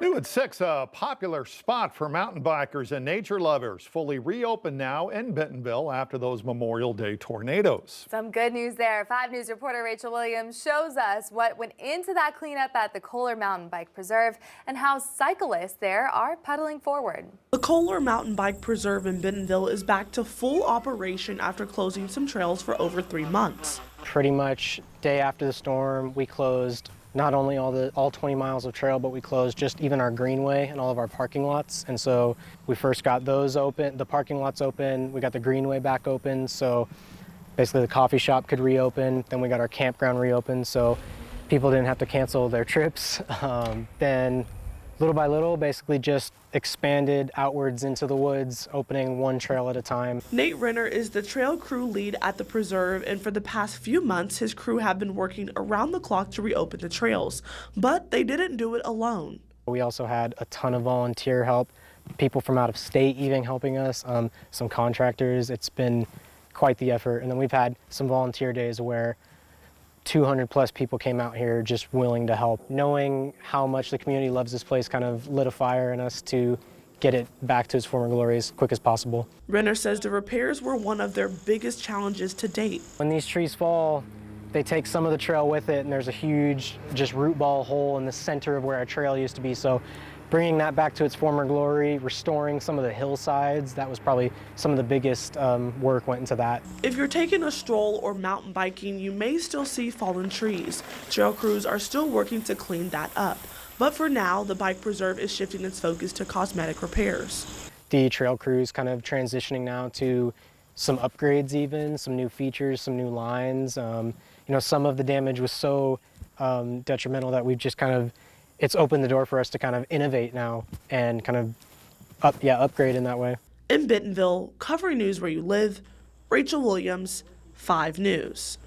New at 6, a popular spot for mountain bikers and nature lovers, fully reopened now in Bentonville after those Memorial Day tornadoes. Some good news there. 5 News reporter Rachel Williams shows us what went into that cleanup at the Kohler Mountain Bike Preserve and how cyclists there are pedaling forward. The Kohler Mountain Bike Preserve in Bentonville is back to full operation after closing some trails for over 3 months. Pretty much day after the storm, we closed not only all 20 miles of trail, but we closed just even our greenway and all of our parking lots. And so we first got those open, the parking lots open, we got the greenway back open, so basically the coffee shop could reopen. Then we got our campground reopened, so people didn't have to cancel their trips. Then little by little, basically just expanded outwards into the woods, opening one trail at a time. Nate Renner is the trail crew lead at the preserve, and for the past few months, his crew have been working around the clock to reopen the trails, but they didn't do it alone. We also had a ton of volunteer help, people from out of state even helping us, some contractors. It's been quite the effort. And then we've had some volunteer days where 200 plus people came out here just willing to help. Knowing how much the community loves this place kind of lit a fire in us to get it back to its former glory as quick as possible. Renner says the repairs were one of their biggest challenges to date. When these trees fall, they take some of the trail with it, and there's a huge just root ball hole in the center of where our trail used to be. So bringing that back to its former glory, restoring some of the hillsides, that was probably some of the biggest work went into that. If you're taking a stroll or mountain biking, you may still see fallen trees. Trail crews are still working to clean that up. But for now, the bike preserve is shifting its focus to cosmetic repairs. The trail crew's kind of transitioning now to some upgrades even, some new features, some new lines. You know, some of the damage was so detrimental that we've just kind of, it's opened the door for us to kind of innovate now and kind of upgrade in that way. In Bentonville, covering news where you live, Rachel Williams, 5 News.